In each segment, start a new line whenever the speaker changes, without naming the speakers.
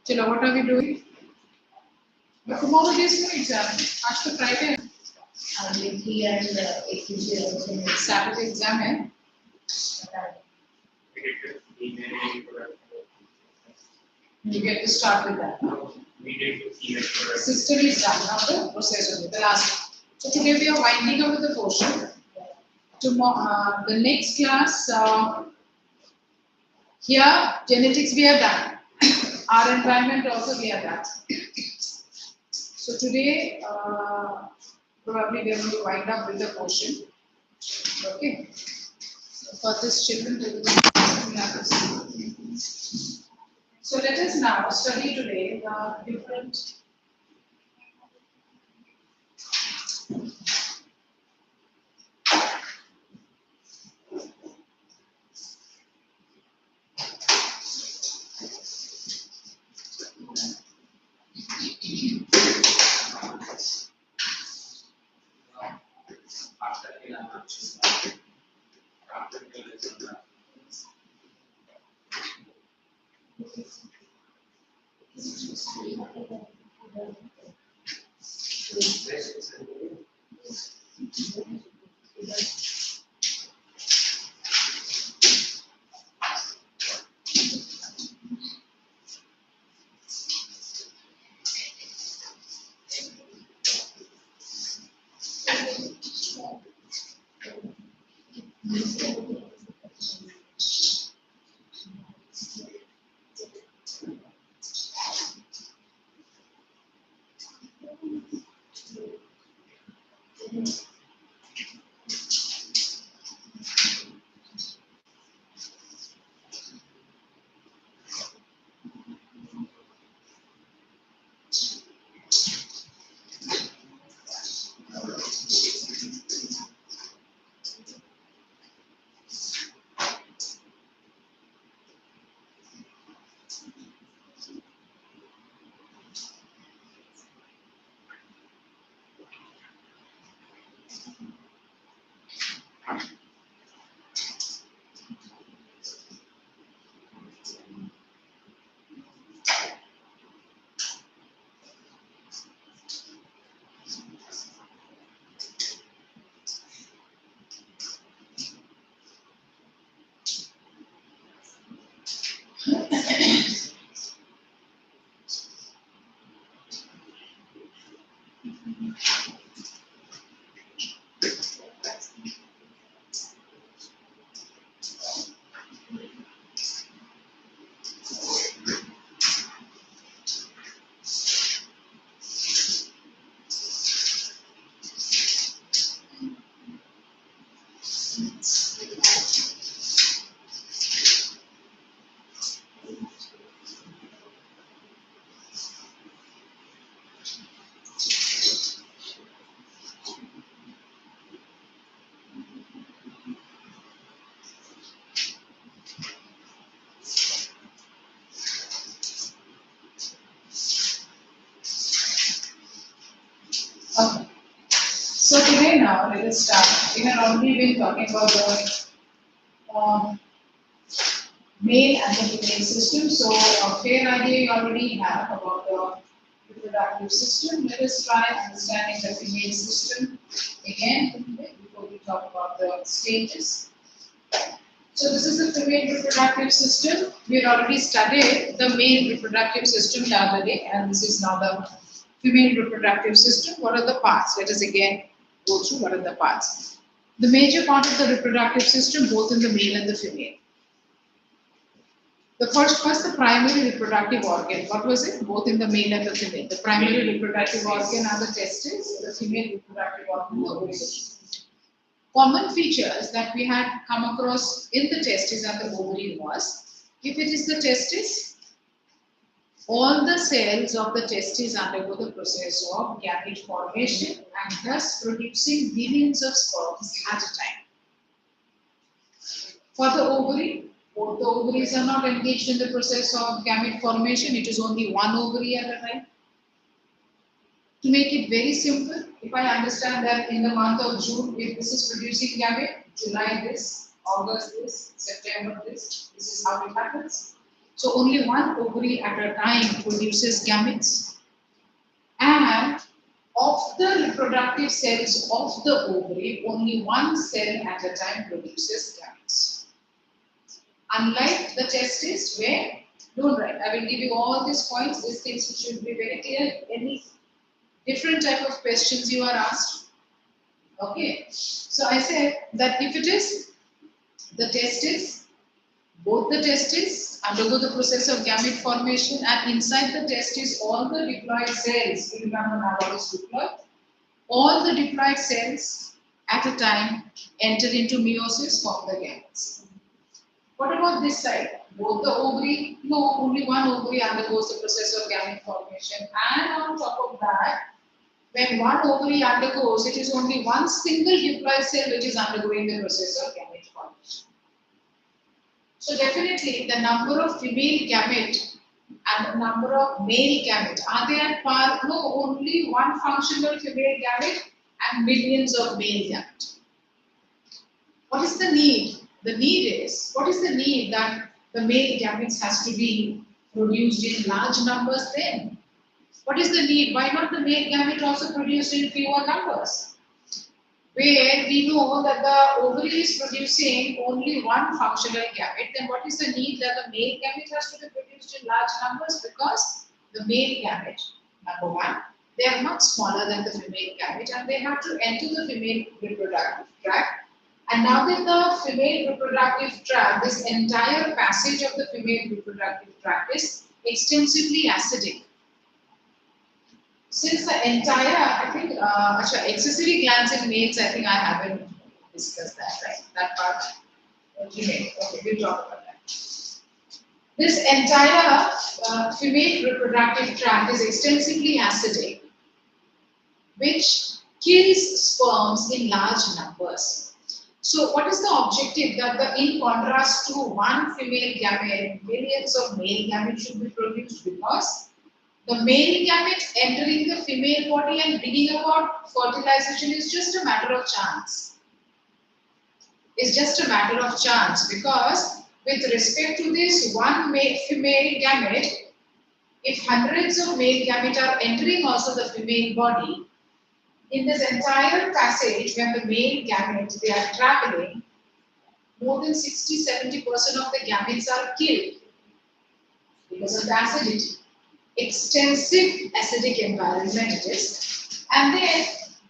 चलो, what are we doing? Tomorrow is no exam. आज तो Friday है. Saturday exam है. You get to start with that. System is done now. The process of the last. So today we are winding up with the portion. Tomorrow, the next class. Here, genetics we have done. Our environment also we have done. So today, probably we are going to wind up with the portion. Okay. So for this children, we have to see. So let us now study today the different Okay. So today now let us start. We have already been talking about the male and the female system. So a fair idea you already have about the reproductive system. Let us try understanding the female system again before we talk about the stages. So this is the female reproductive system. We had already studied the male reproductive system the other day, and this is now the female reproductive system. What are the parts? Let us again go through what are the parts. The major part of the reproductive system, both in the male and the female. The first was the primary reproductive organ. What was it? Both in the male and the female. The primary reproductive organ are the testes, the female reproductive organ, the ovaries. Common features that we had come across in the testes and the ovary was, if it is the testis, all the cells of the testes undergo the process of gamete formation and thus producing billions of sperms at a time. For the ovary, both the ovaries are not engaged in the process of gamete formation. It is only one ovary at a time. To make it very simple, if I understand that in the month of June, if this is producing gamete, July this, August this, September this is how it happens. So only one ovary at a time produces gametes. And of the reproductive cells of the ovary, only one cell at a time produces gametes. Unlike the testis, where, don't write, I will give you all these points, these things should be very clear. Any different type of questions you are asked. Okay, so I said that if it is the testis, both the testes undergo the process of gamete formation, and inside the testis all the diploid cells, you remember now what is diploid, all the diploid cells at a time enter into meiosis, form the gametes. What about this side? Both the ovary, no, only one ovary undergoes the process of gamete formation, and on top of that, when one ovary undergoes, it is only one single diploid cell which is undergoing the process of gamete formation. So definitely the number of female gamete and the number of male gamete, are they at par? No, only one functional female gamete and millions of male gamete. What is the need? The need is, what is the need that the male gametes has to be produced in large numbers then? What is the need? Why not the male gamete also produced in fewer numbers? Where we know that the ovary is producing only one functional gamete, then what is the need that the male gamete has to be produced in large numbers? Because the male gamete, number one, they are much smaller than the female gamete and they have to enter the female reproductive tract. And now that the female reproductive tract, this entire passage of the female reproductive tract is extensively acidic. Since the entire, I think, accessory glands in males, I think I haven't discussed that, right? That part. Okay, we'll talk about that. This entire female reproductive tract is extensively acidic, which kills sperms in large numbers. So, what is the objective? That in contrast to one female gamete, millions of male gametes should be produced, because the male gamete entering the female body and bringing about fertilization is just a matter of chance. It's just a matter of chance, because with respect to this one female gamete, if hundreds of male gametes are entering also the female body, in this entire passage, when the male gametes, they are traveling, more than 60-70% of the gametes are killed because of the acidity. Extensive acidic environment it is. And then,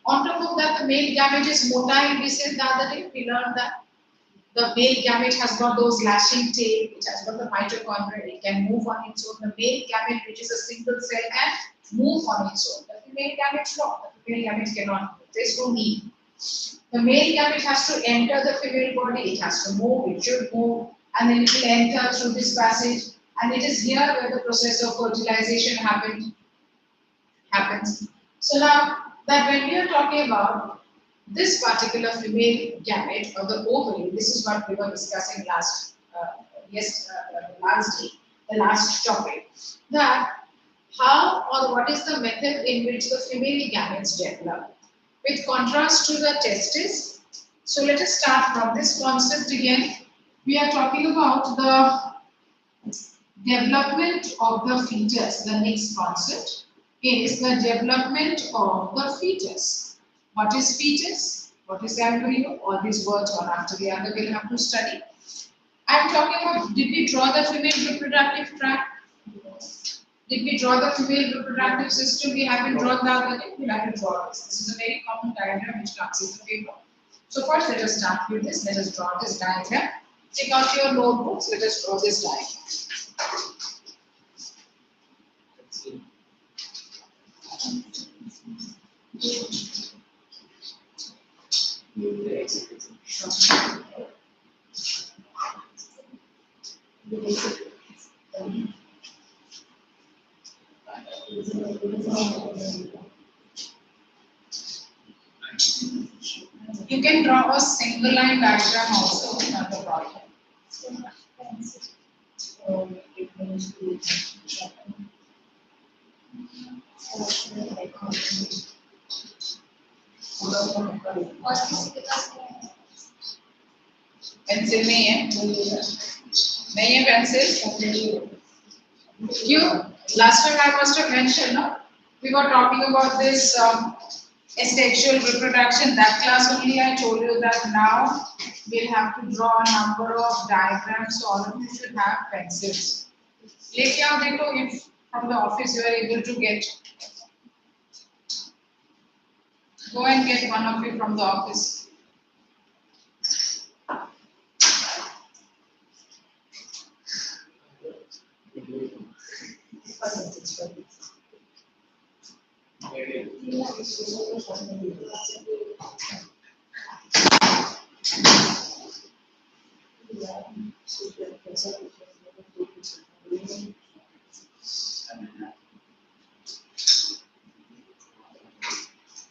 on top of that, the male gamete is motile. We said the other day, we learned that. The male gamete has got those lashing tail, it has got the mitochondria, it can move on its own. The male gamete, which is a single cell, can move on its own. The female gamete, no. The male gamete cannot move. There's no need. The male gamete has to enter the female body, it has to move, it should move, and then it will enter through this passage. And it is here where the process of fertilization happens. So now that when we are talking about this particular female gamete or the ovary, this is what we were discussing last day, the last topic. That how or what is the method in which the female gametes develop, with contrast to the testis. So let us start from this concept again. We are talking about the development of the fetus. The next concept is the development of the fetus. What is fetus? What is embryo? All these words one after the other we'll have to study. I am talking about, did we draw the female reproductive tract? Did we draw the female reproductive system? We haven't drawn the other day. We'll have to draw this. This is a very common diagram which comes in the paper. So first let us start with this. Let us draw this diagram. Take out your notebooks. Let us draw this diagram. You can draw a single line diagram also, not a problem. Pencil में है नहीं है pencil? क्यों? Last time I must have mentioned, no? We were talking about this asexual reproduction. That class only I told you that now we'll have to draw a number of diagrams. So all of you should have pencils. लेके आओ देखो if from the office you are able to get. Go and get one of you from the office.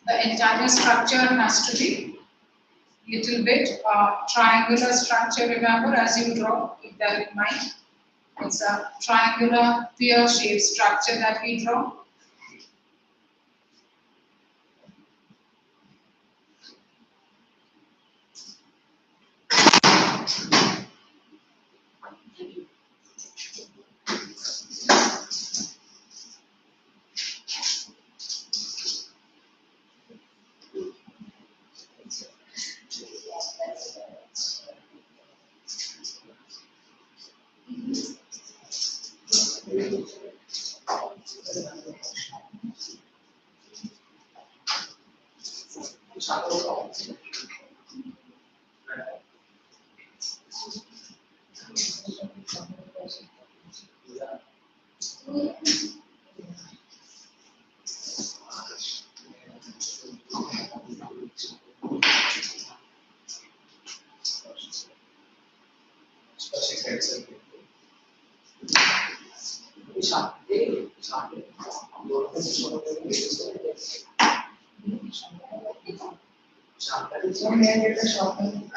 The entire structure has to be little bit triangular structure. Remember, as you draw, keep that in mind. It's a triangular pear-shaped structure that we draw.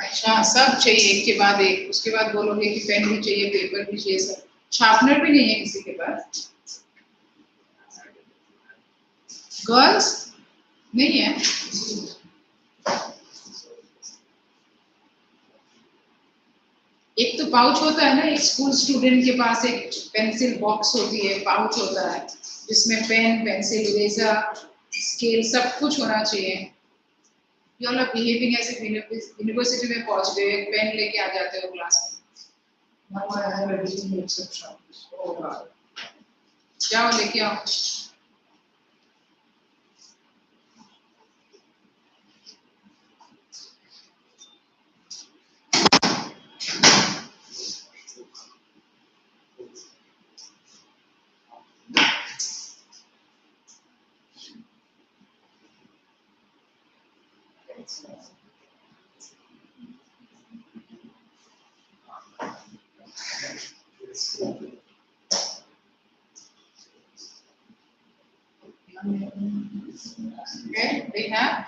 अच्छा, सब चाहिए एक के बाद एक, उसके बाद बोलोगे कि पेन भी चाहिए, पेपर भी चाहिए, सब। शार्पनर भी नहीं है किसी के पास? गर्ल्स नहीं है? एक तो पाउच होता है ना, एक स्कूल स्टूडेंट के पास एक पेंसिल बॉक्स होती है, पाउच होता है जिसमें पेन, पेंसिल, इरेजर, स्केल सब कुछ होना चाहिए। You all are behaving as if university में पहुंच गए, पेन लेके आ जाते हो क्लास में। Now I have everything except sharpness. Oh God. जाओ लेके आओ। Okay, we have.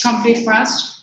Complete fast.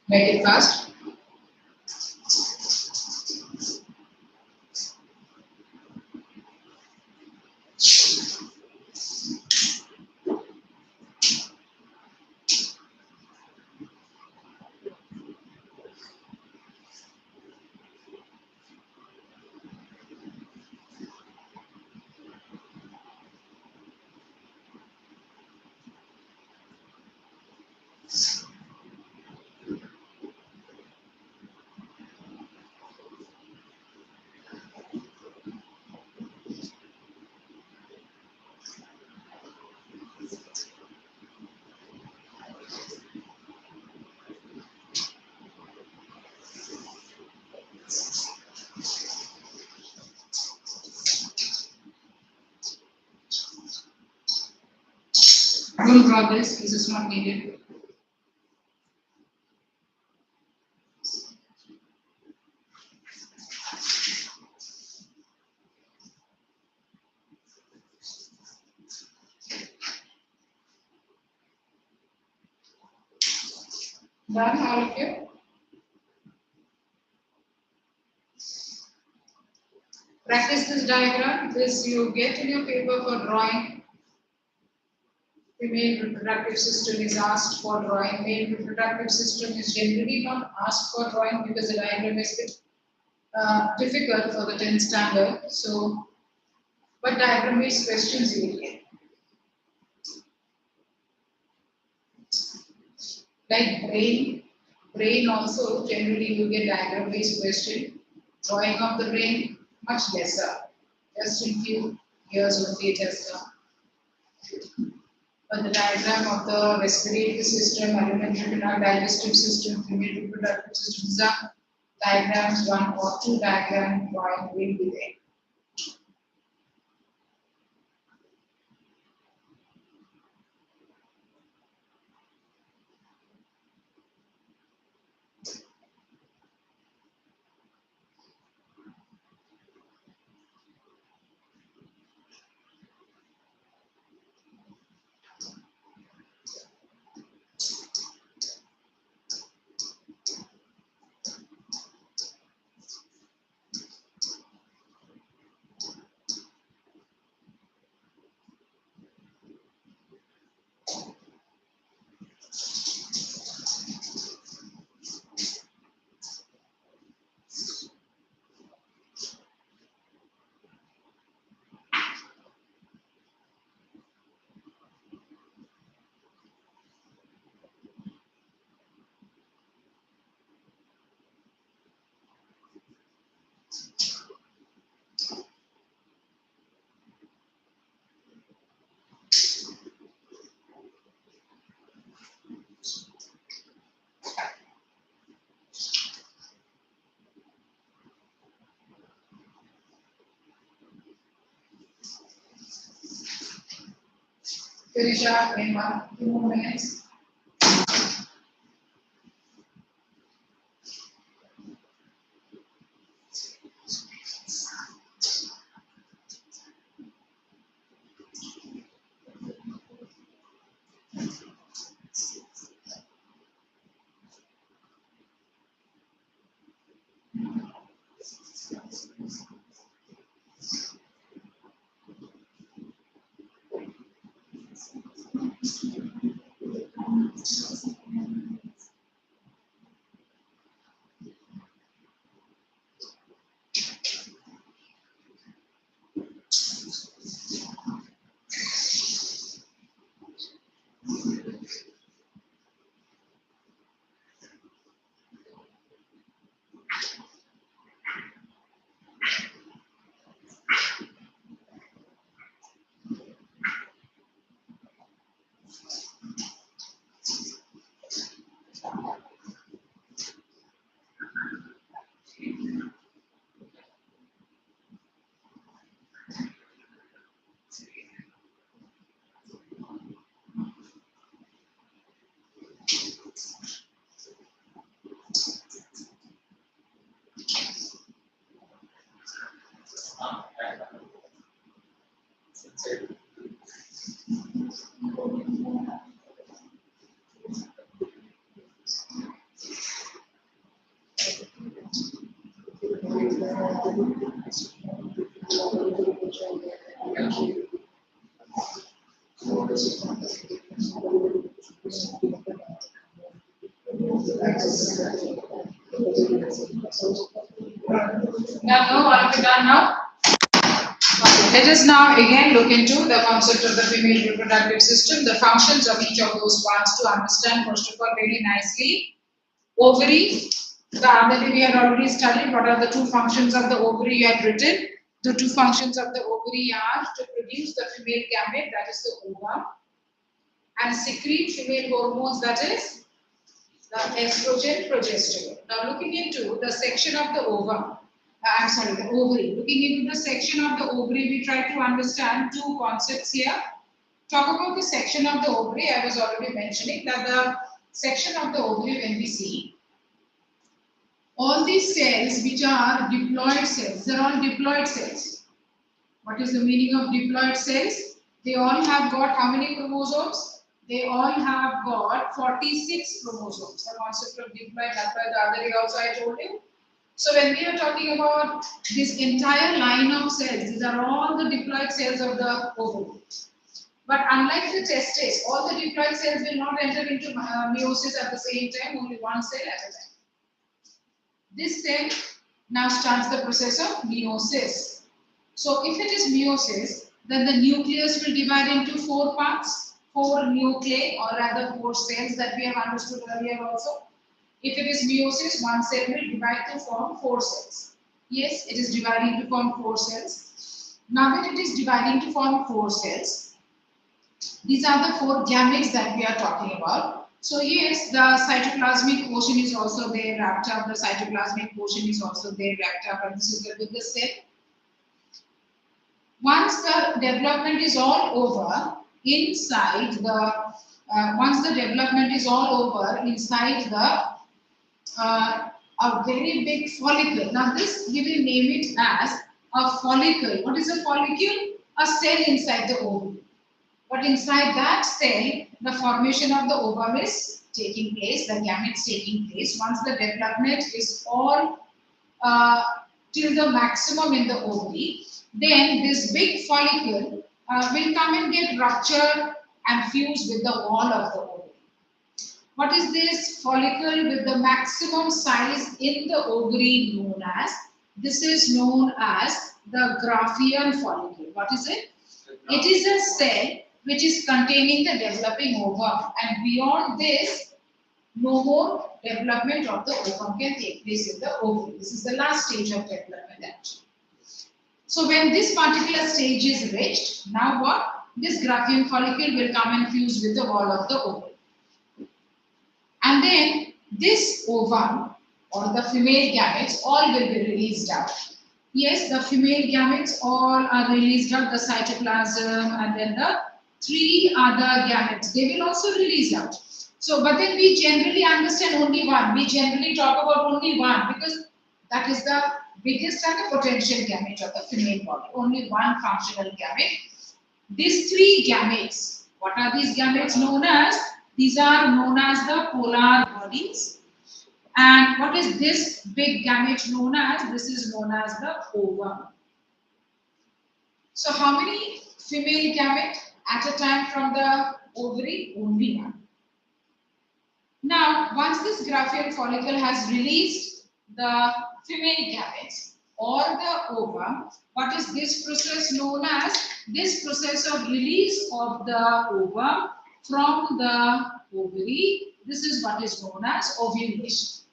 Make it fast. Don't draw this. This is not needed. Done, all of you? Practice this diagram. This you get in your paper for drawing. Female reproductive system is asked for drawing. Male reproductive system is generally not asked for drawing because the diagram is a bit difficult for the 10th standard. So, but diagram based questions you will get. Like brain also generally you get diagram based question. Drawing of the brain much lesser, just in few years only it has come. But the diagram of the respiratory system, alimentary and digestive system, female reproductive system, these are diagrams, one or two diagram drawing will be there. Finish up in 2 more minutes. Now, are we done now? Let us now again look into the concept of the female reproductive system, the functions of each of those parts to understand, first of all, very nicely. Ovary, the other day we had already studied what are the two functions of the ovary you had written. The two functions of the ovary are to produce the female gamete, that is the ova, and secrete female hormones, that is the estrogen, progesterone. Now looking into the section of the ova, the ovary. Looking into the section of the ovary, we try to understand two concepts here. talk about the section of the ovary, I was already mentioning that the section of the ovary, when we see all these cells which are diploid cells, they're all diploid cells. What is the meaning of diploid cells? They all have got how many chromosomes? They all have got 46 chromosomes. The concept of diploid, that's why the other day also I told you. So when we are talking about this entire line of cells, these are all the diploid cells of the ovary. But unlike the testes, all the diploid cells will not enter into meiosis at the same time, only one cell at a time. This cell now starts the process of meiosis. So if it is meiosis, then the nucleus will divide into 4 parts, 4 nuclei, or rather 4 cells that we have understood earlier also. If it is meiosis, one cell will divide to form 4 cells. Yes, it is dividing to form 4 cells. Now that it is dividing to form 4 cells, these are the 4 gametes that we are talking about. So yes, the cytoplasmic portion is also there wrapped up. The cytoplasmic portion is also there wrapped up, and this is the biggest cell. Once the development is all over, inside the a very big follicle. Now this we will name it as a follicle. What is a follicle? A cell inside the ovary. But inside that cell, the formation of the ovum is taking place, the gametes taking place. Once the development is all till the maximum in the ovary, then this big follicle will come and get ruptured and fused with the wall of the ovary. What is this follicle with the maximum size in the ovary known as? This is known as the Graafian follicle. What is it? It is a cell which is containing the developing ovum, and beyond this, no more development of the ovum can take place in the ovary. This is the last stage of development actually. So when this particular stage is reached, now what? This Graafian follicle will come and fuse with the wall of the ovary. And then this ovum or the female gametes all will be released out. Yes, the female gametes all are released out, the cytoplasm, and then the 3 other gametes, they will also release out. So, but then we generally understand only one. We generally talk about only one because that is the biggest and the potential gamete of the female body. Only one functional gamete. These 3 gametes, what are these gametes known as? These are known as the polar bodies. And what is this big gamete known as? This is known as the ovum. So how many female gamete at a time from the ovary? Only one. Now, once this Graafian follicle has released the female gametes or the ovum, what is this process known as? This process of release of the ovum from the ovary, this is what is known as ovulation.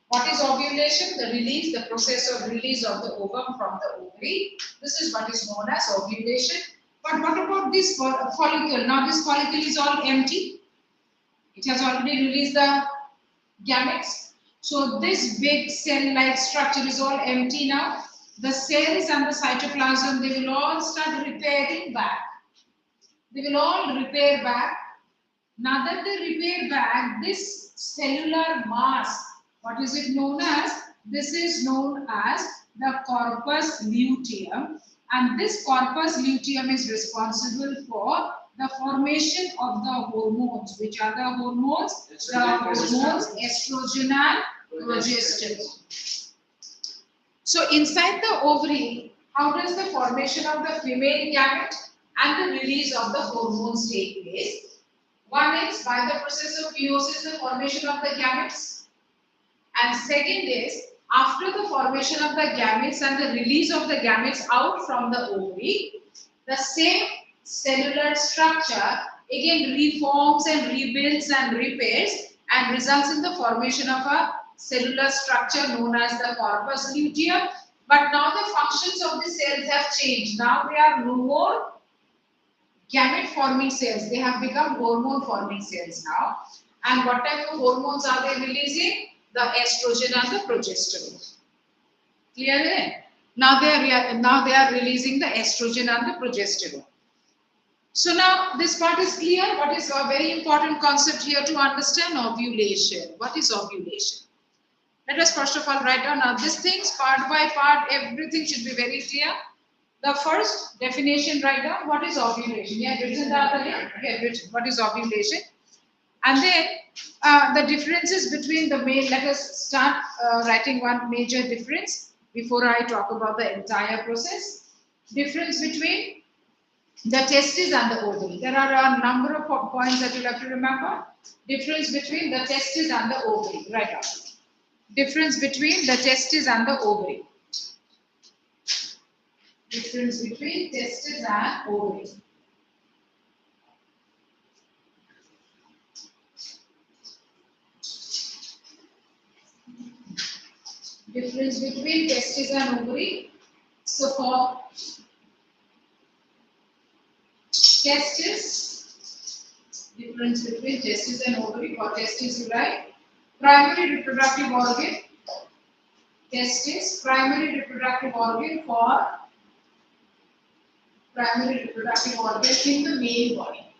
What is ovulation? The release, the process of release of the ovum from the ovary. This is what is known as ovulation. But what about this follicle? Now this follicle is all empty. It has already released the gametes. So this big cell-like structure is all empty now. The cells and the cytoplasm, they will all start repairing back. They will all repair back. Now that they repair back, this cellular mass, what is it known as? This is known as the corpus luteum, and this corpus luteum is responsible for the formation of the hormones. Which are the hormones? The hormones estrogen and progesterone. So inside the ovary, how does the formation of the female gamete and the release of the hormones take place? One is by the process of meiosis, the formation of the gametes. And second is after the formation of the gametes and the release of the gametes out from the ovary, the same cellular structure again reforms and rebuilds and repairs and results in the formation of a cellular structure known as the corpus luteum. But now the functions of the cells have changed. Now they are no more gamete forming cells. They have become hormone forming cells now. And what type of hormones are they releasing? The estrogen and the progesterone. Clear? Now they are releasing the estrogen and the progesterone.
So now this part is clear. What is a very important concept here to understand? Ovulation. What is ovulation? Let us first of all write down now these things part by part. Everything should be very clear. The first definition, write down what is ovulation. Yeah, written that again. Yeah, written. What is ovulation? And then the differences between the male. Let us start writing one major difference before I talk about the entire process. Difference between the testes and the ovary. There are a number of points that you'll have to remember. Difference between the testes and the ovary. Write down. Difference between the testes and the ovary. Difference between testes and ovary. Difference between testes and ovary. So for testes, difference between testes and ovary. For testes, you write primary reproductive organ. Testis, primary reproductive organ for primary reproductive organ in the male body.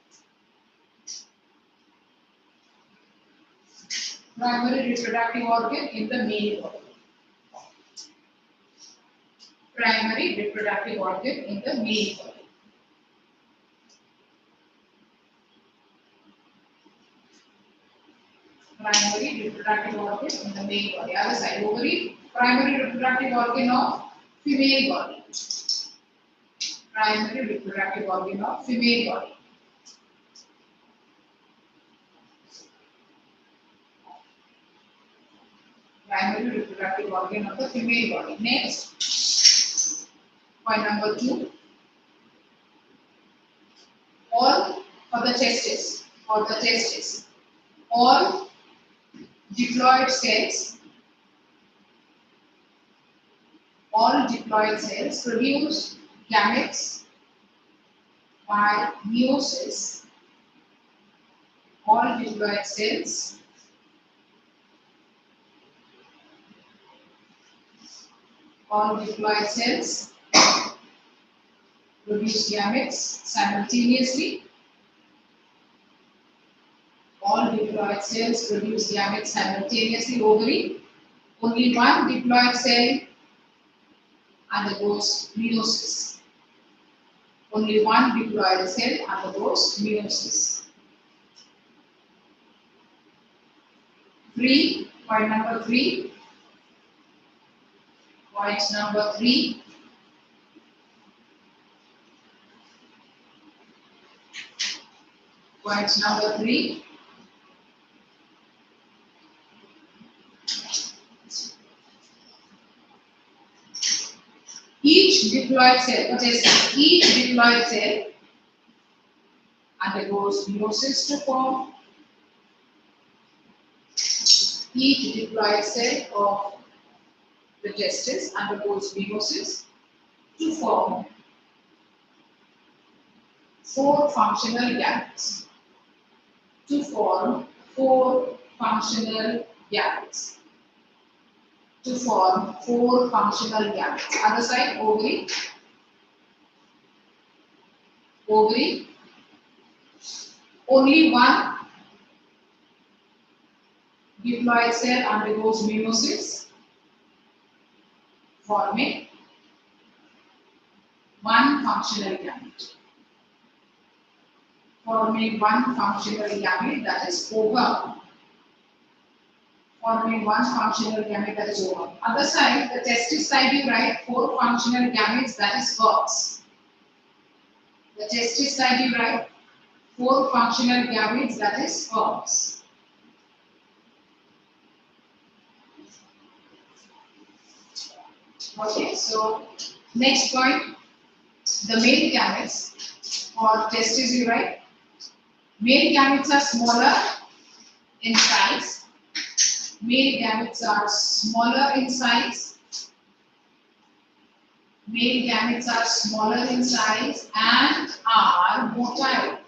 Primary reproductive organ in the male body. Primary reproductive organ in the male body. Primary reproductive organ in the male body. Other side, ovary, primary reproductive organ of female body. Primary reproductive organ of female body. Primary reproductive organ of the female body. Next, point number 2. All for the testes. For the testes. All diploid cells. All diploid cells produce gametes by meiosis. All diploid cells produce gametes simultaneously. All diploid cells produce gametes simultaneously. Ovary, only one diploid cell undergoes meiosis. Only one diploid cell undergoes meiosis. 3. Point number 3. Point number 3. Point number 3. Each diploid cell undergoes meiosis to form. Each diploid cell of the testis undergoes meiosis to form 4 functional gametes. To form 4 functional gametes. To form 4 functional gametes. Other side, ovary. Ovary. Only one diploid cell undergoes meiosis, forming 1 functional gamete. Forming 1 functional gamete, that is ovum. Forming 1 functional gamete, that is ovum. Other side, the testis side, you write 4 functional gametes, that is sperms. The testis side, you write 4 functional gametes, that is sperms. Okay, so next point, the male gametes for testes, you write. Male gametes are smaller in size. Male gametes are smaller in size. Male gametes are smaller in size and are motile.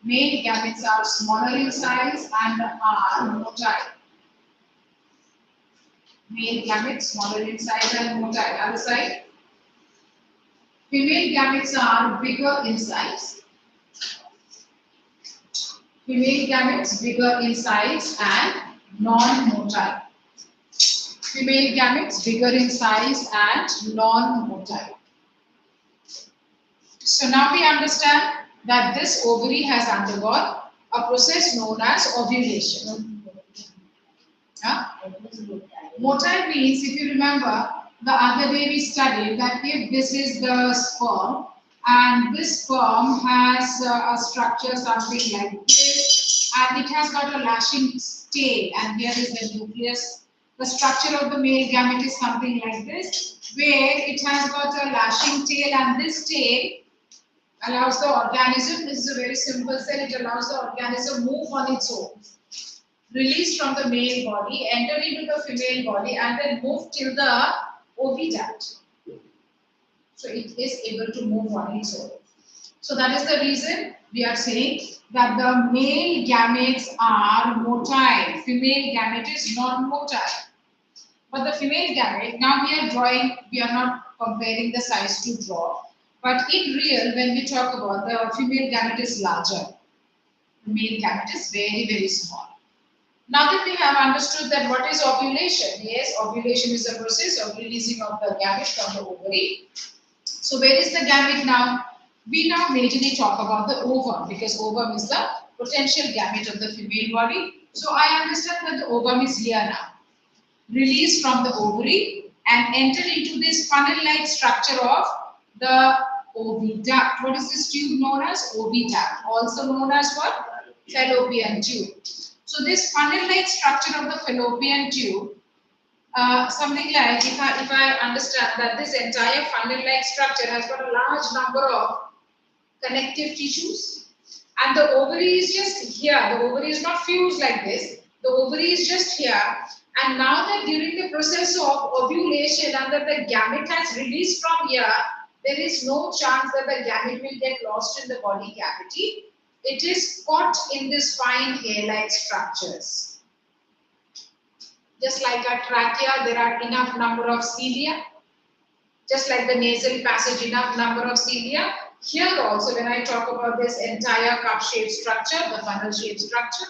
Male gametes are smaller in size and are motile. Male gametes smaller in size and motile. Other side.
Female gametes are bigger in size. Female gametes bigger in size and non-motile. Female gametes bigger in size and non-motile. So now we understand that this ovary has undergone a process known as ovulation. Huh? Motile means, if you remember, the other day we studied that if this is the sperm and this sperm has a structure something like this and it has got a lashing tail and here is the nucleus. The structure of the male gamete is something like this, where it has got a lashing tail and this tail allows the organism, this is a very simple cell, it allows the organism move on its own. Release from the male body, enter into the female body and then move till the oviduct. So it is able to move on its own. So that is the reason we are saying that the male gametes are motile, female gamete is non-motile. But the female gamete, now we are drawing, we are not comparing the size to draw. But in real, when we talk about the female gamete is larger, the male gamete is very, very small. Now that we have understood that what is ovulation, yes, ovulation is a process of releasing of the gamete from the ovary. So where is the gamete now? We now majorly talk about the ovum because ovum is the potential gamete of the female body. So I understand that the ovum is here now. Release from the ovary and enter into this funnel-like structure of the oviduct. What is this tube known as? Oviduct. Also known as what? Fallopian tube. So this funnel-like structure of the fallopian tube, something like, if I understand that this entire funnel-like structure has got a large number of connective tissues and the ovary is just here. The ovary is not fused like this. The ovary is just here. And now that during the process of ovulation and that the gamete has released from here, there is no chance that the gamete will get lost in the body cavity. It is caught in this fine hair-like structures. Just like our trachea, there are enough number of cilia. Just like the nasal passage, enough number of cilia. Here also, when I talk about this entire cup-shaped structure, the funnel-shaped structure,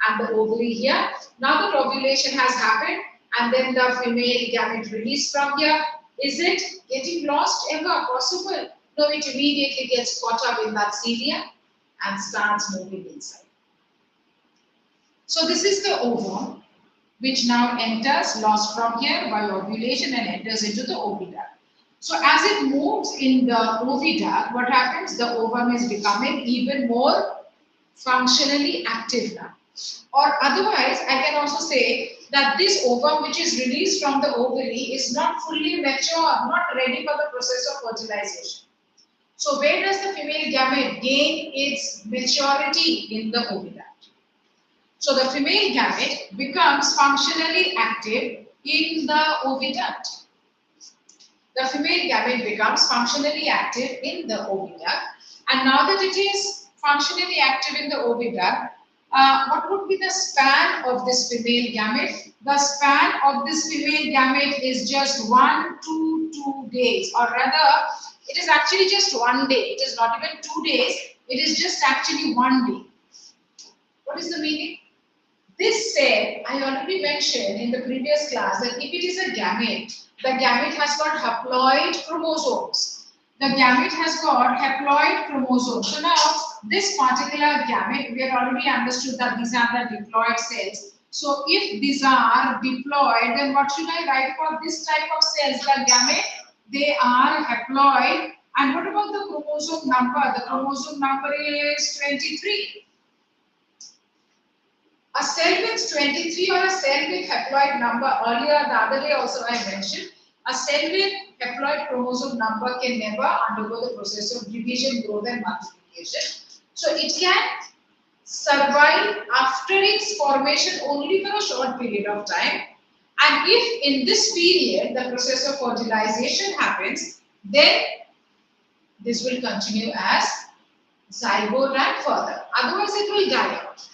and the ovary here. Now that ovulation has happened and then the female gamete released from here. Is it getting lost ever possible? No, it immediately gets caught up in that cilia and starts moving inside. So this is the ovum which now enters, lost from here by ovulation and enters into the oviduct. So as it moves in the oviduct, what happens? The ovum is becoming even more functionally active now. Or otherwise, I can also say that this ovum which is released from the ovary is not fully mature, not ready for the process of fertilization. So where does the female gamete gain its maturity? In the oviduct. So the female gamete becomes functionally active in the oviduct. The female gamete becomes functionally active in the oviduct. And now that it is functionally active in the oviduct, what would be the span of this female gamete? The span of this female gamete is just 1 to 2 days, or rather, it is actually just 1 day. It is not even 2 days. It is just actually 1 day. What is the meaning? This said, I already mentioned in the previous class that if it is a gamete, the gamete has got haploid chromosomes. The gamete has got haploid chromosomes. So now, this particular gamete, we have already understood that these are the diploid cells. So if these are diploid, then what should I write for this type of cells? The gamete, they are haploid. And what about the chromosome number? The chromosome number is 23. A cell with 23 or a cell with haploid number, earlier the other day also I mentioned, a cell with haploid chromosome number can never undergo the process of division, growth and multiplication. So it can survive after its formation only for a short period of time. And if in this period the process of fertilization happens, then this will continue as zygote and further. Otherwise it will die out.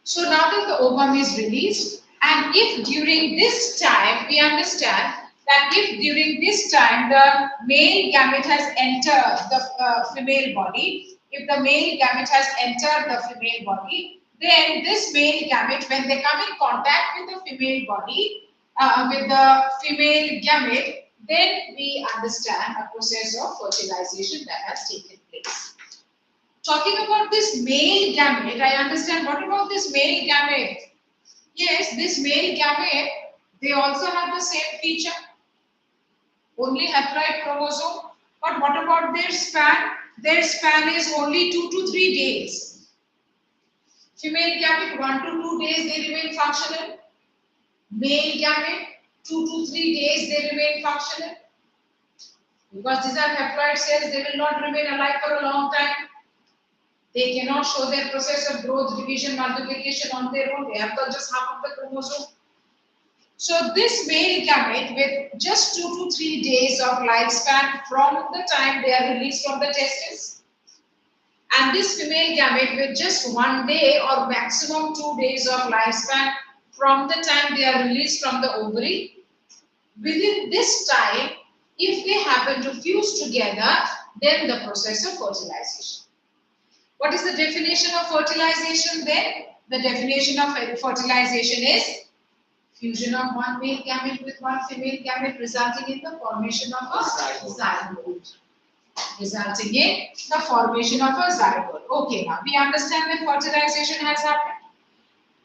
So now that the ovum is released, and if during this time we understand
that if during this time the male gamete has entered the female body, if the male gamete has entered the female body, then this male gamete, when they come in contact with the female body, with the female gamete, then we understand a process of fertilization that has taken place. Talking about this male gamete, I understand. What about this male gamete? Yes, this male gamete, they also have the same feature, only haploid chromosome. But what about their span? Their span is only 2 to 3 days. Female gamete, 1 to 2 days they remain functional. Male gamete, 2 to 3 days they remain functional. Because these are haploid cells, they will not remain alive for a long time. They cannot show their process of growth, division, multiplication on their own. They have got just half of the chromosome. So this male gamete with just 2 to 3 days of lifespan from the time they are released from the testes, and this female gamete with just 1 day or maximum 2 days of lifespan from the time they are released from the ovary, within this time, if they happen to fuse together, then the process of fertilization. What is the definition of fertilization then? The definition of fertilization is fusion of one male gamete with one female gamete resulting in the formation of a zygote. Resulting in the formation of a zygote. Okay, now we understand that fertilization has happened.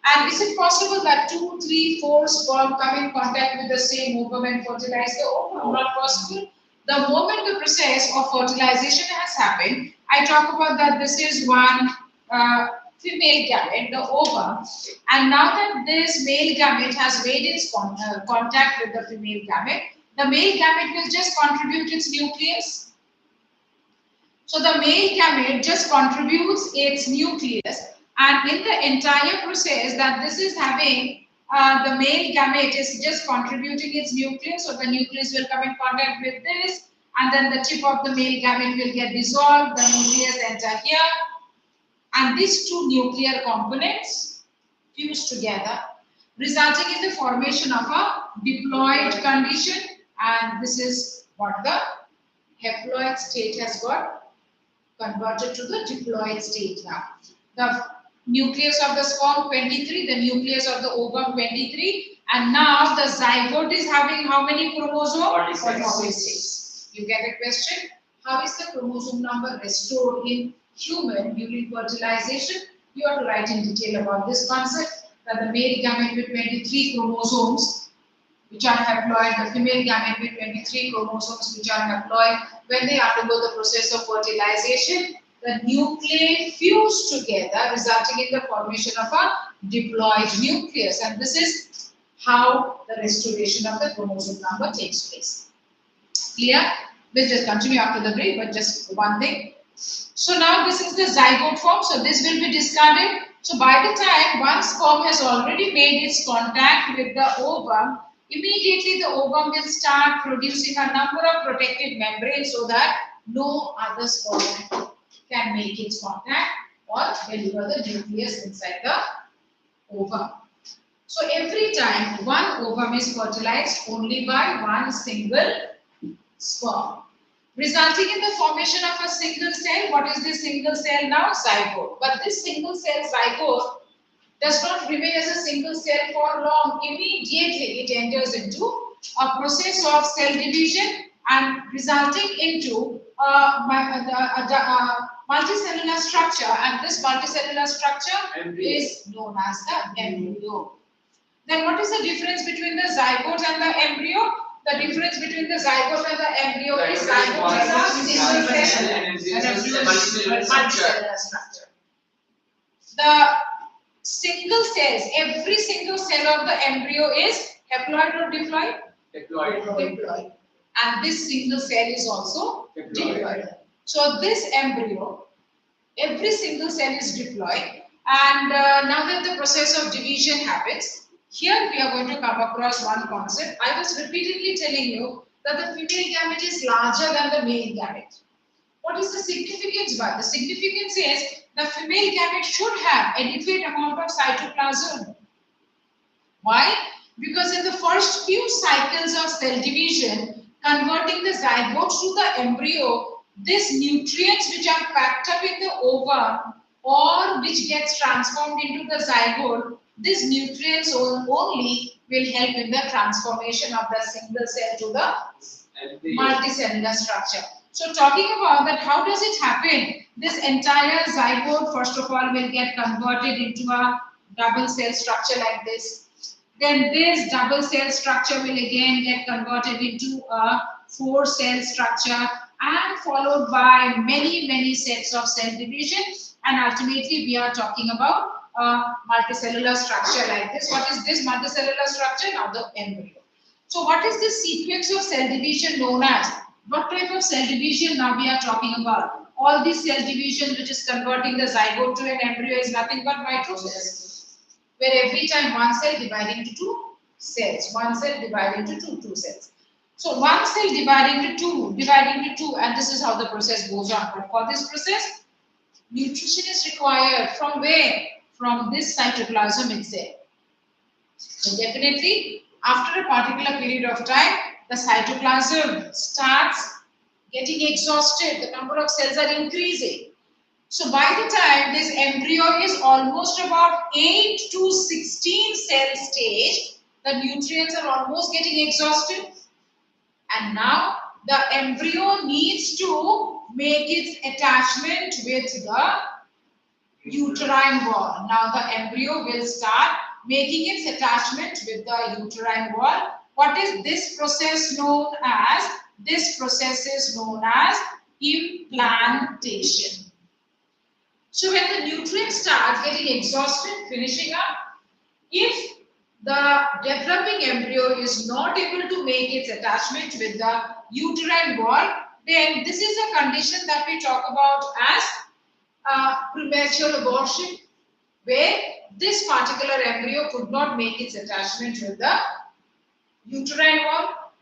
And is it possible that 2, 3, 4 sperm come in contact with the same ovum and fertilize the ovum? Not possible. The moment the process of fertilization has happened, I talk about that this is one female gamete, the ovum, and now that this male gamete has made its contact with the female gamete, the male gamete will just contribute its nucleus. So the male gamete just contributes its nucleus, and in the entire process that this is having, the male gamete is just contributing its nucleus, so the nucleus will come in contact with this, and then the tip of the male gamete will get dissolved, the nucleus enter here, and these two nuclear components fuse together, resulting in the formation of a diploid condition, and this is what the haploid state has got converted to the diploid state now. The nucleus of the sperm 23, the nucleus of the ovum 23, and now the zygote is having how many chromosomes? 46. You get a question? How is the chromosome number restored in human during fertilization? You have to write in detail about this concept, that the male gamete with 23 chromosomes which are haploid, the female gamete with 23 chromosomes which are haploid, when they undergo the process of fertilization, the nuclei fuse together, resulting in the formation of a diploid nucleus, and this is how the restoration of the chromosome number takes place. Clear? We'll just continue after the break, but just one thing. So now this is the zygote form, so this will be discarded. So by the time one sperm has already made its contact with the ovum, immediately the ovum will start producing a number of protective membranes so that no other sperm can make its contact or deliver the nucleus inside the ovum. So every time one ovum is fertilized only by one single sperm, resulting in the formation of a single cell. What is this single cell now? Zygote. But this single cell zygote does not remain as a single cell for long. Immediately it enters into a process of cell division and resulting into multicellular structure, and this multicellular structure is known as the embryo. Then what is the difference between the zygote and the embryo? The difference between the zygote and the embryo is zygote is a single cell and embryo is multicellular structure. The single cells, every single cell of the embryo is haploid or diploid? Diploid. And this single cell is also diploid. So this embryo, every single cell is diploid, and now that the process of division happens, here we are going to come across one concept. I was repeatedly telling you that the female gamete is larger than the male gamete. What is the significance? But the significance is the female gamete should have adequate amount of cytoplasm. Why? Because in the first few cycles of cell division, converting the zygote to the embryo, these nutrients which are packed up in the ovum or which gets transformed into the zygote, these nutrients only will help in the transformation of the single cell to the multicellular structure. So talking about that, how does it happen? This entire zygote first of all will get converted into a double cell structure like this. Then this double cell structure will again get converted into a 4-cell structure and followed by many sets of cell division, and ultimately we are talking about a multicellular structure like this. What is this multicellular structure? Now the embryo. So what is this sequence of cell division known as? What type of cell division now we are talking about? All these cell division which is converting the zygote to an embryo is nothing but mitosis, where every time one cell dividing into 2 cells, one cell dividing into two cells. So one cell dividing into two, and this is how the process goes on. But for this process, nutrition is required from where? From this cytoplasm itself. So definitely, after a particular period of time, the cytoplasm starts getting exhausted. The number of cells are increasing. So by the time this embryo is almost about 8 to 16 cell stage, the nutrients are almost getting exhausted. And now the embryo needs to make its attachment with the uterine wall. Now the embryo will start making its attachment with the uterine wall. What is this process known as? This process is known as implantation. So when the nutrients start getting exhausted, finishing up, if the developing embryo is not able to make its attachment with the uterine wall, then this is a condition that we talk about as premature abortion, where this particular embryo could not make its attachment with the uterine wall,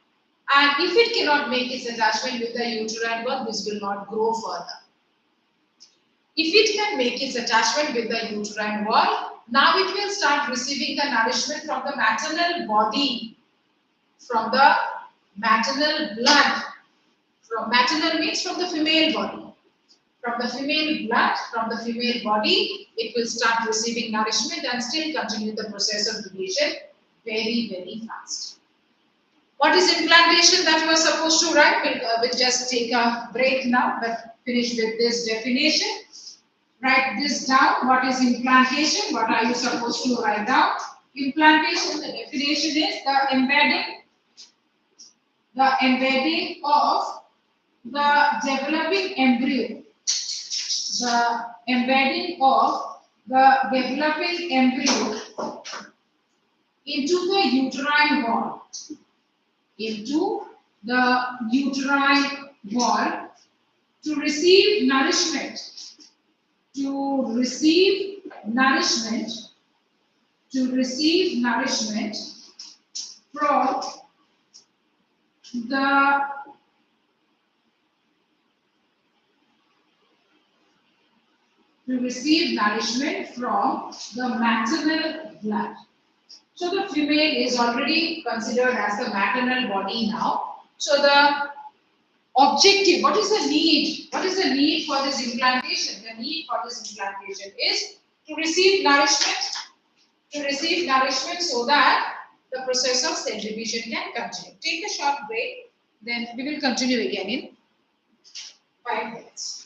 and if it cannot make its attachment with the uterine wall, this will not grow further. If it can make its attachment with the uterine wall, now it will start receiving the nourishment from the maternal body, from the maternal blood. From maternal means from the female body. From the female blood, from the female body, it will start receiving nourishment and still continue the process of division very fast. What is implantation that you are supposed to write? We'll just take a break now, but finish with this definition. Write this down. What is implantation? What are you supposed to write down? Implantation, the definition is the embedding of the developing embryo. The embedding of the developing embryo into the uterine wall. Into the uterine wall to receive nourishment. To receive nourishment from the maternal blood. So the female is already considered as the maternal body now. So the objective, what is the need? What is the need for this implantation? The need for this implantation is to receive nourishment so that the process of cell division can continue. Take a short break, then we will continue again in 5 minutes.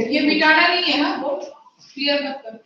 ये मिटाना नहीं है ना, वो clear मत करो।